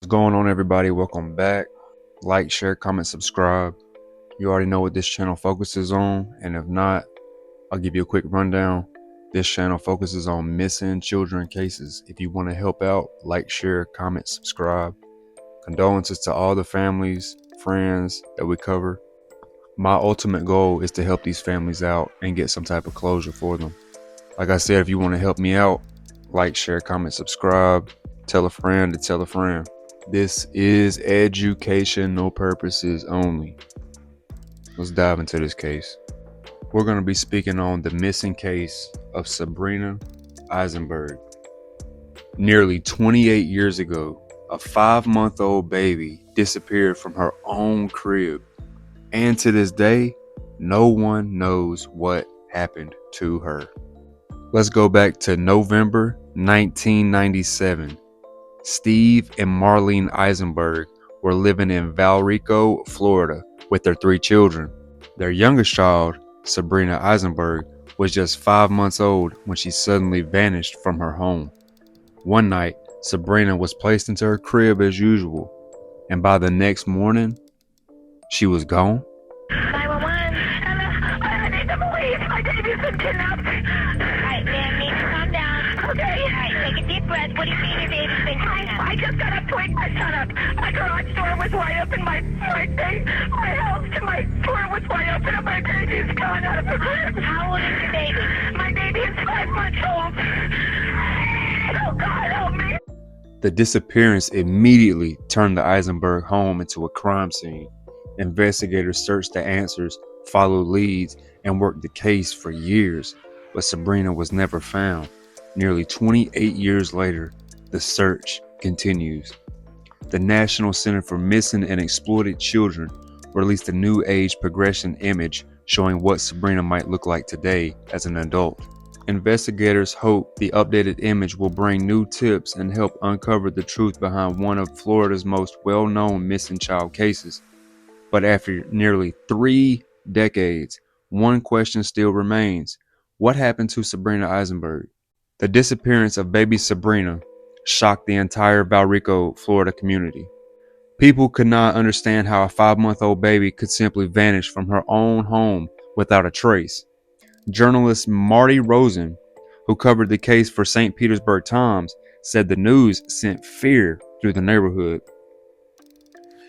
What's going on, everybody? Welcome back. Like, share, comment, subscribe. You already know what this channel focuses on, and if not, I'll give you a quick rundown. This channel focuses on missing children cases. If you want to help out, like, share, comment, subscribe. Condolences to all the families, friends that we cover. My ultimate goal is to help these families out and get some type of closure for them. Like I said, if you want to help me out, like, share, comment, subscribe. Tell a friend to tell a friend. This is educational purposes only. Let's dive into this case. We're going to be speaking on the missing case of Sabrina Aisenberg. Nearly 28 years ago, a 5-month-old baby disappeared from her own crib. And to this day, no one knows what happened to her. Let's go back to November 1997. Steve and Marlene Aisenberg were living in Valrico, Florida, with their 3 children. Their youngest child, Sabrina Aisenberg, was just 5 months old when she suddenly vanished from her home. One night, Sabrina was placed into her crib as usual, and by the next morning, she was gone. 911. Hello. I need the police. My baby's been kidnapped. Alright, ma'am, need to calm down. Okay. Alright, take a deep breath. What do you mean your baby's been kidnapped? I just got up quick. I shut up. My garage door was wide open. My house and my door was wide open, and my baby's gone out of the crib. How old is your baby? My baby is 5 months old. Oh, God, help me. The disappearance immediately turned the Aisenberg home into a crime scene. Investigators searched the answers, followed leads, and worked the case for years, but Sabrina was never found. Nearly 28 years later, the search continues. The National Center for Missing and Exploited Children released a new age progression image showing what Sabrina might look like today as an adult. Investigators hope the updated image will bring new tips and help uncover the truth behind one of Florida's most well-known missing child cases. But after nearly 3 decades, one question still remains. What happened to Sabrina Aisenberg? The disappearance of baby Sabrina shocked the entire Valrico, Florida community. People could not understand how a 5-month-old baby could simply vanish from her own home without a trace. Journalist Marty Rosen, who covered the case for St. Petersburg Times, said the news sent fear through the neighborhood.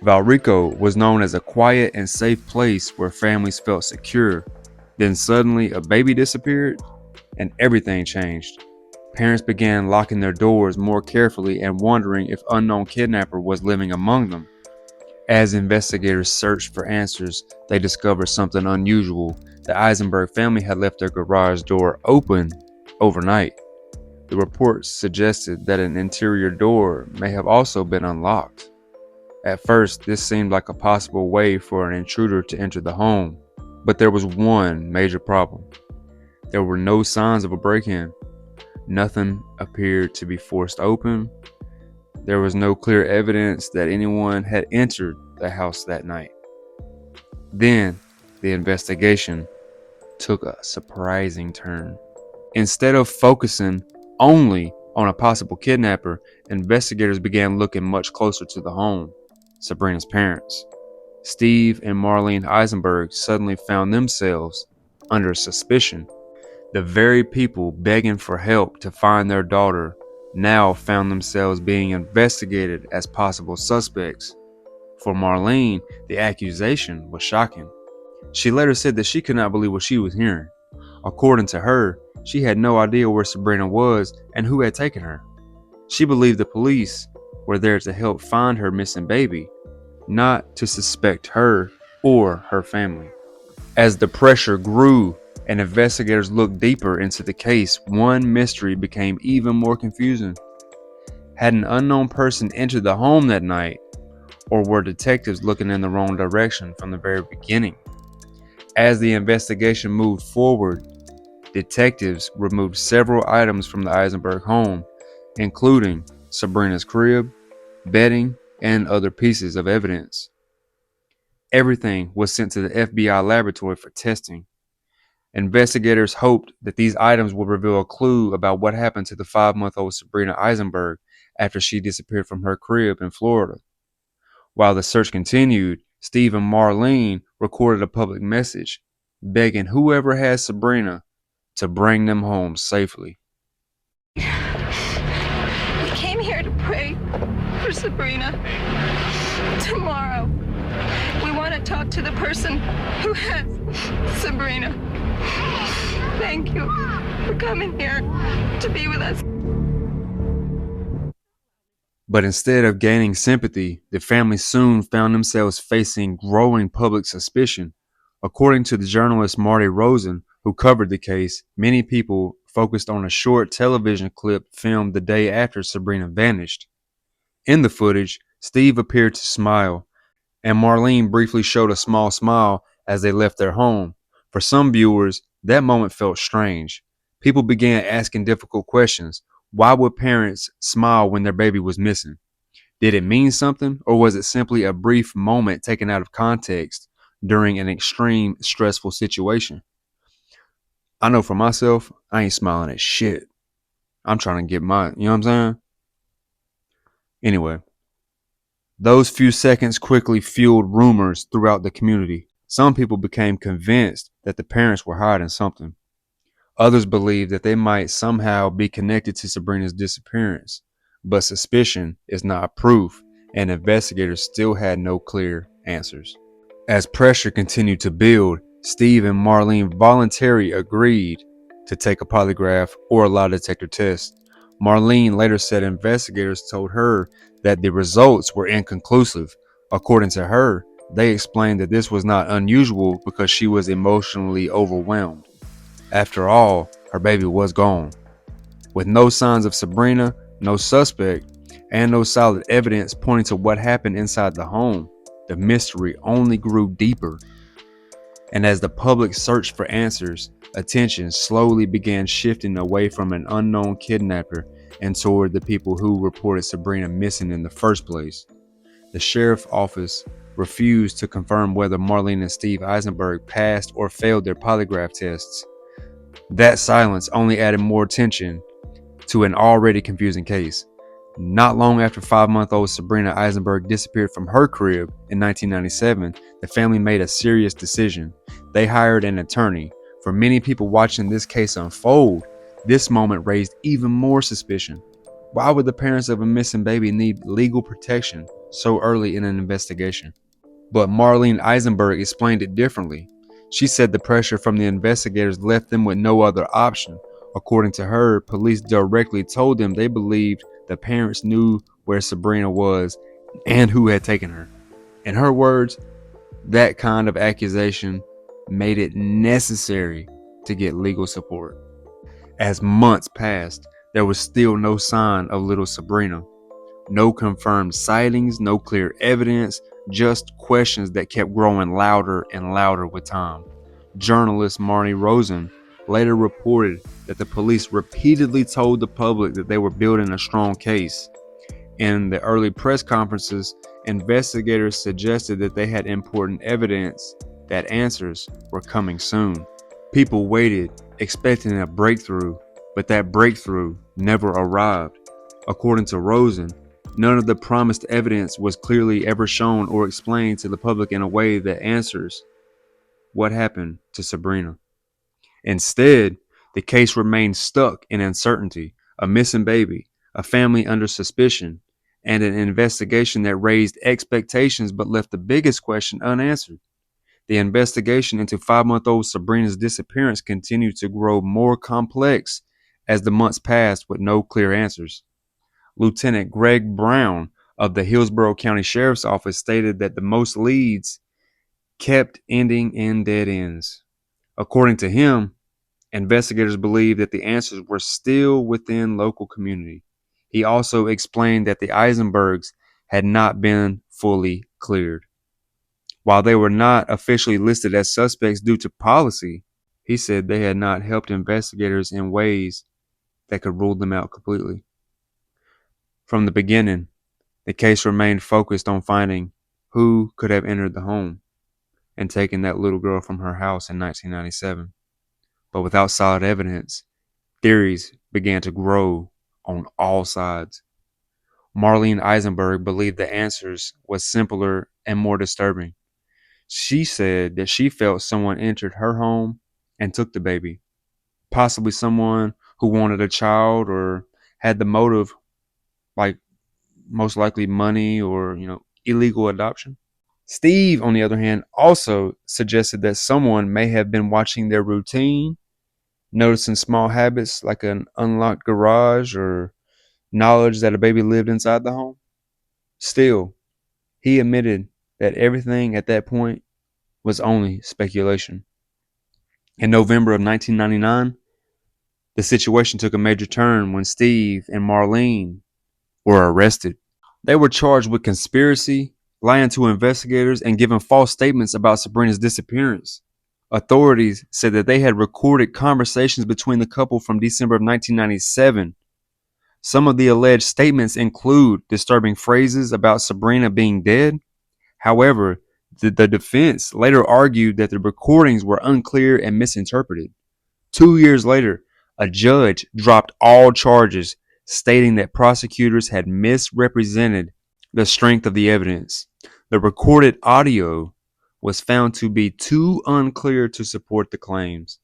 Valrico was known as a quiet and safe place where families felt secure. Then suddenly a baby disappeared and everything changed. Parents began locking their doors more carefully and wondering if unknown kidnapper was living among them. As investigators searched for answers, they discovered something unusual. The Aisenberg family had left their garage door open overnight. The reports suggested that an interior door may have also been unlocked. At first, this seemed like a possible way for an intruder to enter the home, but there was one major problem. There were no signs of a break-in. Nothing appeared to be forced open. There was no clear evidence that anyone had entered the house that night. Then, the investigation took a surprising turn. Instead of focusing only on a possible kidnapper, investigators began looking much closer to the home. Sabrina's parents, Steve and Marlene Aisenberg, suddenly found themselves under suspicion. The very people begging for help to find their daughter now found themselves being investigated as possible suspects. For Marlene, the accusation was shocking. She later said that she could not believe what she was hearing. According to her, she had no idea where Sabrina was and who had taken her. She believed the police were there to help find her missing baby, not to suspect her or her family. As the pressure grew and investigators looked deeper into the case, one mystery became even more confusing. Had an unknown person entered the home that night, or were detectives looking in the wrong direction from the very beginning? As the investigation moved forward, detectives removed several items from the Aisenberg home, including Sabrina's crib, bedding, and other pieces of evidence. Everything was sent to the FBI laboratory for testing. Investigators hoped that these items would reveal a clue about what happened to the 5-month-old Sabrina Aisenberg after she disappeared from her crib in Florida. While the search continued, Steve and Marlene recorded a public message begging whoever has Sabrina to bring them home safely. We came here to pray for Sabrina. Tomorrow, we want to talk to the person who has Sabrina. Thank you for coming here to be with us. But instead of gaining sympathy, the family soon found themselves facing growing public suspicion. According to the journalist Marty Rosen, who covered the case, many people focused on a short television clip filmed the day after Sabrina vanished. In the footage, Steve appeared to smile, and Marlene briefly showed a small smile as they left their home. For some viewers, that moment felt strange. People began asking difficult questions. Why would parents smile when their baby was missing? Did it mean something, or was it simply a brief moment taken out of context during an extreme stressful situation? I know for myself, I ain't smiling at shit. I'm trying to get my, you know what I'm saying? Anyway, those few seconds quickly fueled rumors throughout the community. Some people became convinced that the parents were hiding something. Others believed that they might somehow be connected to Sabrina's disappearance, but suspicion is not proof, and investigators still had no clear answers. As pressure continued to build, Steve and Marlene voluntarily agreed to take a polygraph or a lie detector test. Marlene later said investigators told her that the results were inconclusive. According to her, they explained that this was not unusual because she was emotionally overwhelmed. After all, her baby was gone. With no signs of Sabrina, no suspect, and no solid evidence pointing to what happened inside the home, the mystery only grew deeper. And as the public searched for answers, attention slowly began shifting away from an unknown kidnapper and toward the people who reported Sabrina missing in the first place. The sheriff's office refused to confirm whether Marlene and Steve Aisenberg passed or failed their polygraph tests. That silence only added more tension to an already confusing case. Not long after 5-month-old Sabrina Aisenberg disappeared from her crib in 1997, the family made a serious decision. They hired an attorney. For many people watching this case unfold, this moment raised even more suspicion. Why would the parents of a missing baby need legal protection so early in an investigation? But Marlene Aisenberg explained it differently. She said the pressure from the investigators left them with no other option. According to her, police directly told them they believed the parents knew where Sabrina was and who had taken her. In her words, that kind of accusation made it necessary to get legal support. As months passed, there was still no sign of little Sabrina. No confirmed sightings, no clear evidence, just questions that kept growing louder and louder with time. Journalist Marty Rosen later reported that the police repeatedly told the public that they were building a strong case. In the early press conferences, investigators suggested that they had important evidence that answers were coming soon. People waited, expecting a breakthrough, but that breakthrough never arrived. According to Rosen, none of the promised evidence was clearly ever shown or explained to the public in a way that answers what happened to Sabrina. Instead, the case remained stuck in uncertainty, a missing baby, a family under suspicion, and an investigation that raised expectations but left the biggest question unanswered. The investigation into 5-month-old Sabrina's disappearance continued to grow more complex as the months passed with no clear answers. Lieutenant Greg Brown of the Hillsborough County Sheriff's Office stated that the most leads kept ending in dead ends. According to him, investigators believed that the answers were still within local community. He also explained that the Aisenbergs had not been fully cleared. While they were not officially listed as suspects due to policy, he said they had not helped investigators in ways that could rule them out completely. From the beginning, the case remained focused on finding who could have entered the home and taken that little girl from her house in 1997. But without solid evidence, theories began to grow on all sides. Marlene Eisenberg believed the answers was simpler and more disturbing. She said that she felt someone entered her home and took the baby, possibly someone who wanted a child or had the motive, like most likely money or, illegal adoption. Steve, on the other hand, also suggested that someone may have been watching their routine, noticing small habits like an unlocked garage or knowledge that a baby lived inside the home. Still, he admitted that everything at that point was only speculation. In November of 1999, the situation took a major turn when Steve and Marlene were arrested. They were charged with conspiracy, lying to investigators, and giving false statements about Sabrina's disappearance. Authorities said that they had recorded conversations between the couple from December of 1997. Some of the alleged statements include disturbing phrases about Sabrina being dead. However, the defense later argued that the recordings were unclear and misinterpreted. 2 years later, a judge dropped all charges, stating that prosecutors had misrepresented the strength of the evidence. The recorded audio was found to be too unclear to support the claims.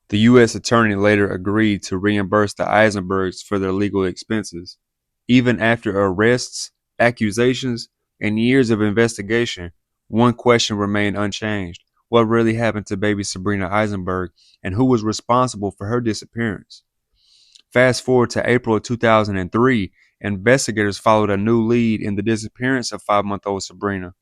The U.S. attorney later agreed to reimburse the Aisenbergs for their legal expenses. Even after arrests, accusations, and years of investigation, one question remained unchanged. What really happened to baby Sabrina Aisenberg, and who was responsible for her disappearance? Fast forward to April of 2003, investigators followed a new lead in the disappearance of 5-month-old Sabrina.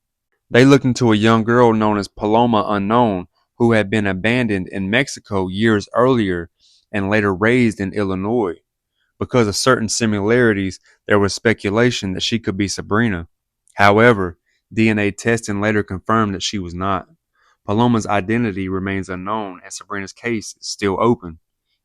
They looked into a young girl known as Paloma Unknown, who had been abandoned in Mexico years earlier and later raised in Illinois. Because of certain similarities, there was speculation that she could be Sabrina. However, DNA testing later confirmed that she was not. Paloma's identity remains unknown, and Sabrina's case is still open.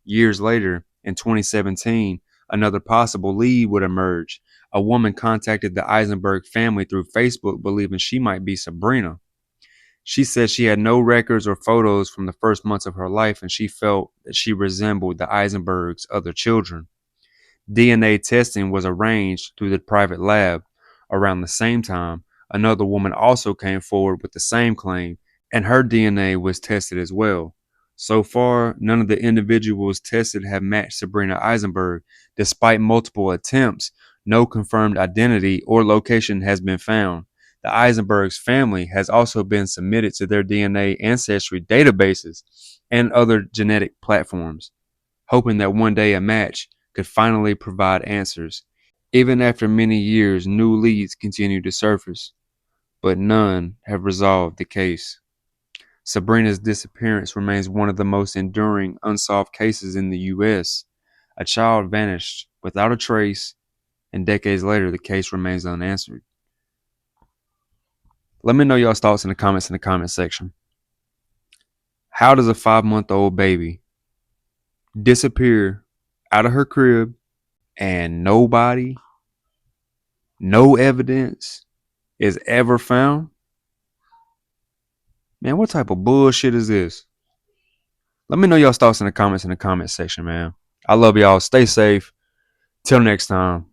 Years later, in 2017, another possible lead would emerge. A woman contacted the Aisenberg family through Facebook, believing she might be Sabrina. She said she had no records or photos from the first months of her life, and she felt that she resembled the Eisenberg's other children. DNA testing was arranged through the private lab. Around the same time, another woman also came forward with the same claim, and her DNA was tested as well. So far, none of the individuals tested have matched Sabrina Aisenberg. Despite multiple attempts, no confirmed identity or location has been found. The Eisenberg's family has also been submitted to their DNA ancestry databases and other genetic platforms, hoping that one day a match could finally provide answers. Even after many years, new leads continue to surface, but none have resolved the case. Sabrina's disappearance remains one of the most enduring unsolved cases in the U.S. A child vanished without a trace, and decades later, the case remains unanswered. Let me know y'all's thoughts in the comment section. How does a 5-month-old baby disappear out of her crib and nobody, no evidence is ever found? Man, what type of bullshit is this? Let me know y'all's thoughts in the comment section, man. I love y'all. Stay safe. Till next time.